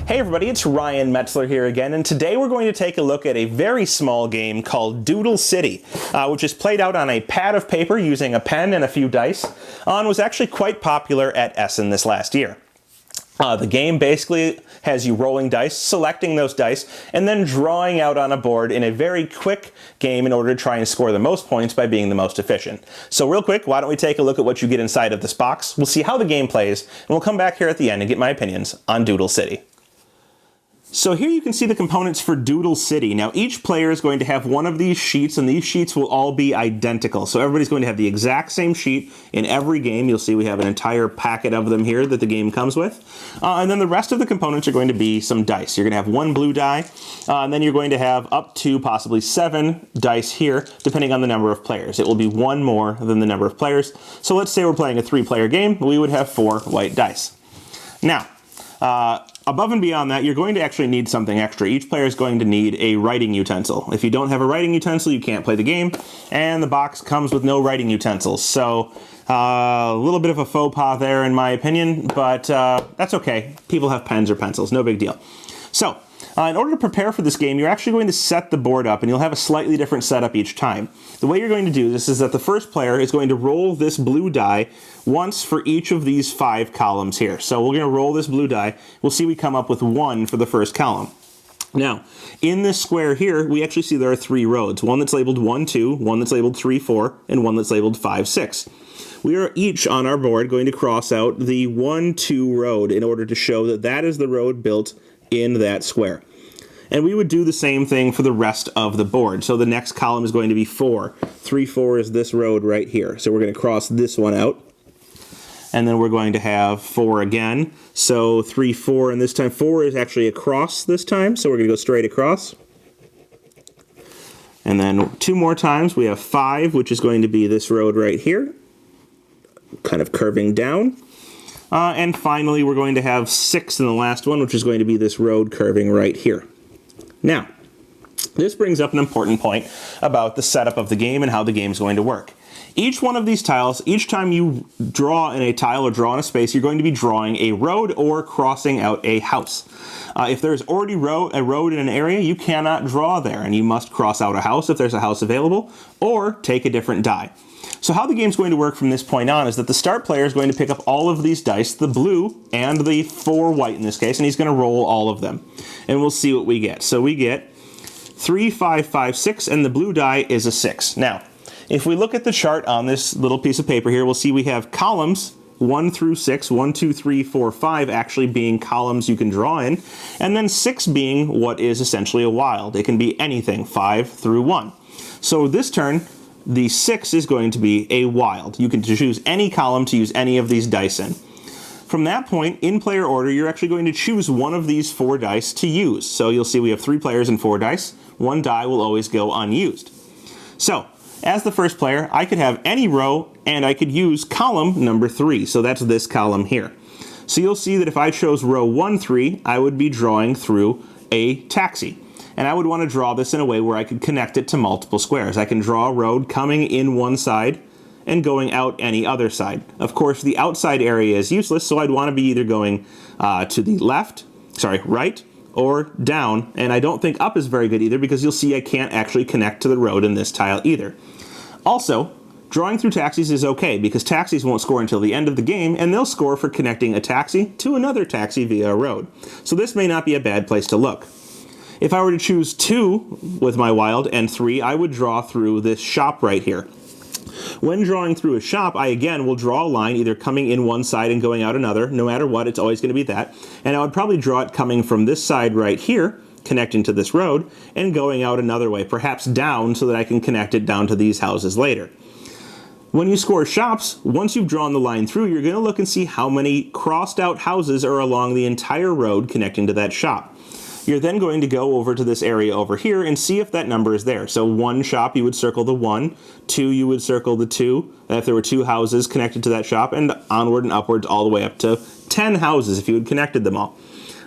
Hey everybody, it's Ryan Metzler here again, and today we're going to take a look at a very small game called Doodle City, which is played out on a pad of paper using a pen and a few dice, and was actually quite popular at Essen this last year. The game basically has you rolling dice, selecting those dice, and then drawing out on a board in a very quick game in order to try and score the most points by being the most efficient. So real quick, why don't we take a look at what you get inside of this box? We'll see how the game plays, and we'll come back here at the end and get my opinions on Doodle City. So here you can see the components for Doodle City. Now each player is going to have one of these sheets, and these sheets will all be identical. So everybody's going to have the exact same sheet in every game. You'll see we have an entire packet of them here that the game comes with. And then the rest of the components are going to be some dice. You're going to have one blue die, and then you're going to have up to possibly 7 dice here, depending on the number of players. It will be one more than the number of players. So let's say we're playing a 3-player game, we would have 4 white dice. Now, above and beyond that, you're going to actually need something extra. Each player is going to need a writing utensil. If you don't have a writing utensil, you can't play the game, and the box comes with no writing utensils. So a little bit of a faux pas there in my opinion, but that's okay. People have pens or pencils, no big deal. So in order to prepare for this game, you're actually going to set the board up, and you'll have a slightly different setup each time. The way you're going to do this is that the first player is going to roll this blue die once for each of these 5 columns here. So we're going to roll this blue die. We'll see we come up with 1 for the first column. Now, in this square here, we actually see there are 3 roads. One that's labeled 1, 2, one that's labeled 3, 4, and one that's labeled 5, 6. We are each on our board going to cross out the 1, 2 road in order to show that that is the road built in that square. And we would do the same thing for the rest of the board. So the next column is going to be 4. 3, 4 is this road right here. So we're going to cross this one out. And then we're going to have 4 again. So 3, 4, and this time 4 is actually across this time. So we're going to go straight across. And then 2 more times we have 5, which is going to be this road right here, kind of curving down. And finally we're going to have 6 in the last one, which is going to be this road curving right here. Now, this brings up an important point about the setup of the game and how the game is going to work. Each one of these tiles, each time you draw in a tile or draw in a space, you're going to be drawing a road or crossing out a house. If there's already a road in an area, you cannot draw there, and you must cross out a house if there's a house available, or take a different die. So how the game's going to work from this point on is that the start player is going to pick up all of these dice, the blue and the 4 white in this case, and he's going to roll all of them. And we'll see what we get. So we get 3, 5, 5, 6, and the blue die is a 6. Now, if we look at the chart on this little piece of paper here, we'll see we have columns 1 through 6, 1, 2, 3, 4, 5 actually being columns you can draw in, and then 6 being what is essentially a wild. It can be anything, 5 through 1. So this turn, the 6 is going to be a wild. You can choose any column to use any of these dice in. From that point, in player order, you're actually going to choose one of these 4 dice to use. So you'll see we have 3 players and 4 dice. 1 die will always go unused. So, as the first player, I could have any row, and I could use column number 3. So that's this column here. So you'll see that if I chose row 1, 3, I would be drawing through a taxi. And I would want to draw this in a way where I could connect it to multiple squares. I can draw a road coming in one side and going out any other side. Of course, the outside area is useless, so I'd want to be either going to the right, or down. And I don't think up is very good either, because you'll see I can't actually connect to the road in this tile either. Also, drawing through taxis is okay, because taxis won't score until the end of the game, and they'll score for connecting a taxi to another taxi via a road. So this may not be a bad place to look. If I were to choose 2 with my wild and 3, I would draw through this shop right here. When drawing through a shop, I again will draw a line either coming in one side and going out another. No matter what, it's always going to be that. And I would probably draw it coming from this side right here, connecting to this road, and going out another way, perhaps down, so that I can connect it down to these houses later. When you score shops, once you've drawn the line through, you're going to look and see how many crossed out houses are along the entire road connecting to that shop. You're then going to go over to this area over here and see if that number is there. So 1 shop, you would circle the 1, 2, you would circle the 2, and if there were 2 houses connected to that shop, and onward and upwards all the way up to 10 houses if you had connected them all.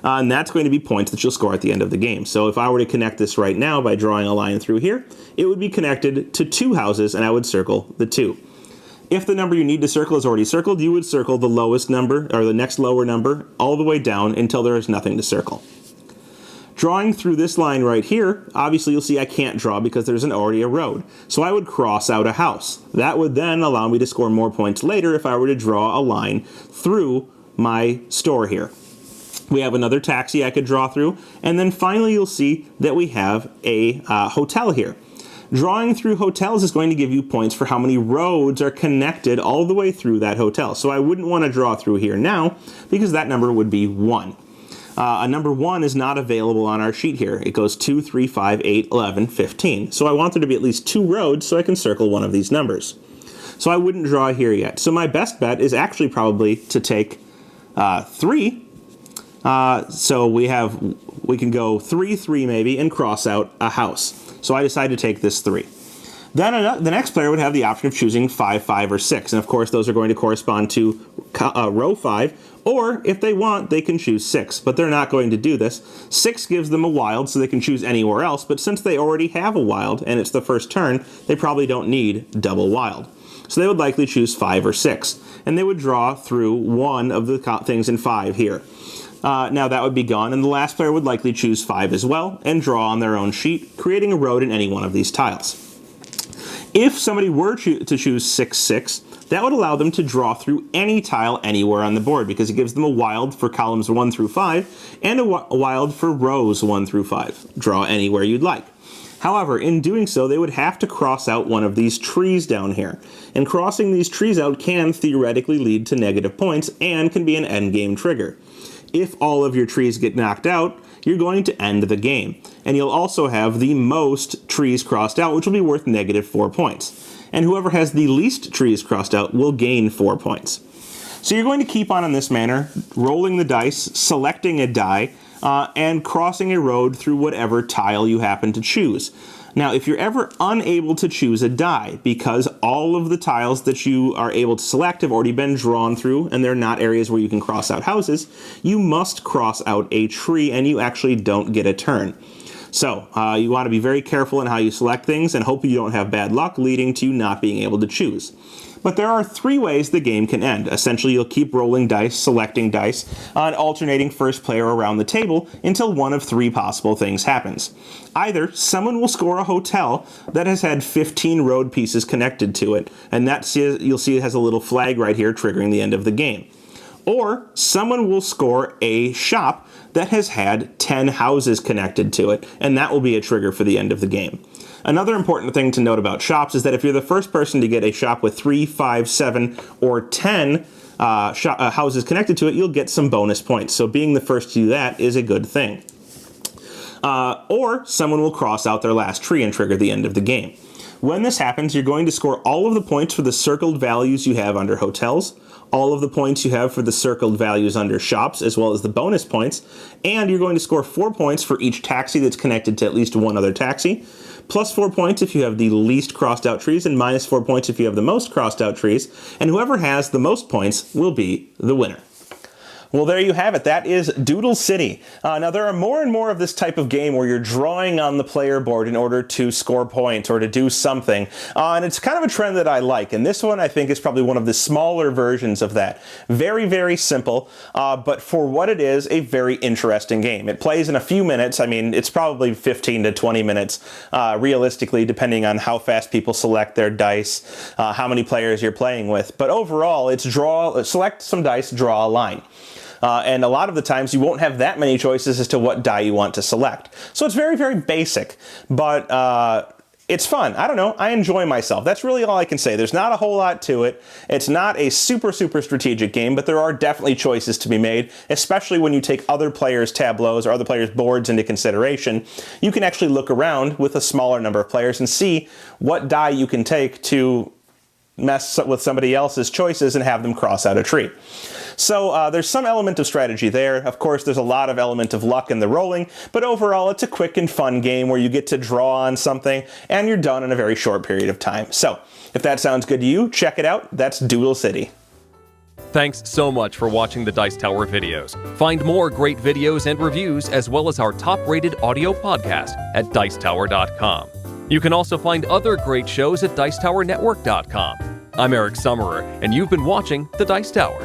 And that's going to be points that you'll score at the end of the game. So if I were to connect this right now by drawing a line through here, it would be connected to 2 houses, and I would circle the 2. If the number you need to circle is already circled, you would circle the lowest number, or the next lower number, all the way down until there is nothing to circle. Drawing through this line right here, obviously you'll see I can't draw because there's already a road. So I would cross out a house. That would then allow me to score more points later if I were to draw a line through my store here. We have another taxi I could draw through, and then finally you'll see that we have a hotel here. Drawing through hotels is going to give you points for how many roads are connected all the way through that hotel. So I wouldn't want to draw through here now because that number would be 1. A number 1 is not available on our sheet here. It goes 2, 3, 5, 8, 11, 15. So I want there to be at least 2 roads so I can circle one of these numbers. So I wouldn't draw here yet. So my best bet is actually probably to take 3. So we can go 3, 3 maybe, and cross out a house. So I decided to take this 3. Then the next player would have the option of choosing 5, 5, or 6. And of course, those are going to correspond to row 5. Or if they want, they can choose 6. But they're not going to do this. 6 gives them a wild, so they can choose anywhere else. But since they already have a wild, and it's the first turn, they probably don't need double wild. So they would likely choose 5 or 6. And they would draw through one of the things in 5 here. Now that would be gone, and the last player would likely choose 5 as well, and draw on their own sheet, creating a road in any one of these tiles. If somebody were to choose 6, 6, that would allow them to draw through any tile anywhere on the board, because it gives them a wild for columns 1 through 5, and a wild for rows 1 through 5. Draw anywhere you'd like. However, in doing so, they would have to cross out one of these trees down here. And crossing these trees out can theoretically lead to negative points, and can be an endgame trigger. If all of your trees get knocked out, you're going to end the game. And you'll also have the most trees crossed out, which will be worth negative 4 points. And whoever has the least trees crossed out will gain 4 points. So you're going to keep on in this manner, rolling the dice, selecting a die, and crossing a road through whatever tile you happen to choose. Now, if you're ever unable to choose a die because all of the tiles that you are able to select have already been drawn through and they're not areas where you can cross out houses, you must cross out a tree and you actually don't get a turn. So, you want to be very careful in how you select things and hope you don't have bad luck leading to not being able to choose. But there are 3 ways the game can end. Essentially, you'll keep rolling dice, selecting dice, and alternating first player around the table until one of 3 possible things happens. Either someone will score a hotel that has had 15 road pieces connected to it, and you'll see it has a little flag right here triggering the end of the game. Or someone will score a shop that has had 10 houses connected to it, and that will be a trigger for the end of the game. Another important thing to note about shops is that if you're the first person to get a shop with 3, 5, 7, or 10 houses connected to it, you'll get some bonus points. So being the first to do that is a good thing. Or someone will cross out their last tree and trigger the end of the game. When this happens, you're going to score all of the points for the circled values you have under hotels, all of the points you have for the circled values under shops, as well as the bonus points, and you're going to score 4 points for each taxi that's connected to at least one other taxi, plus 4 points if you have the least crossed out trees, and minus 4 points if you have the most crossed out trees, and whoever has the most points will be the winner. Well, there you have it. That is Doodle City. Now, there are more and more of this type of game where you're drawing on the player board in order to score points or to do something. And it's kind of a trend that I like. And this one, I think, is probably one of the smaller versions of that. Very, very simple, but for what it is, a very interesting game. It plays in a few minutes. I mean, it's probably 15 to 20 minutes, realistically, depending on how fast people select their dice, how many players you're playing with. But overall, it's select some dice, draw a line. And a lot of the times you won't have that many choices as to what die you want to select. So it's very, very basic, but it's fun. I don't know. I enjoy myself. That's really all I can say. There's not a whole lot to it. It's not a super, super strategic game, but there are definitely choices to be made, especially when you take other players' tableaus or other players' boards into consideration. You can actually look around with a smaller number of players and see what die you can take to mess with somebody else's choices and have them cross out a tree. So there's some element of strategy there. Of course, there's a lot of element of luck in the rolling, but overall it's a quick and fun game where you get to draw on something and you're done in a very short period of time. So if that sounds good to you, check it out. That's Doodle City. Thanks so much for watching the Dice Tower videos. Find more great videos and reviews as well as our top-rated audio podcast at Dicetower.com. You can also find other great shows at Dicetowernetwork.com. I'm Eric Summerer, and you've been watching The Dice Tower.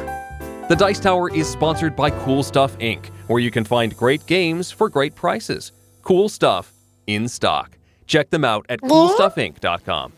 The Dice Tower is sponsored by Cool Stuff Inc., where you can find great games for great prices. Cool stuff in stock. Check them out at coolstuffinc.com.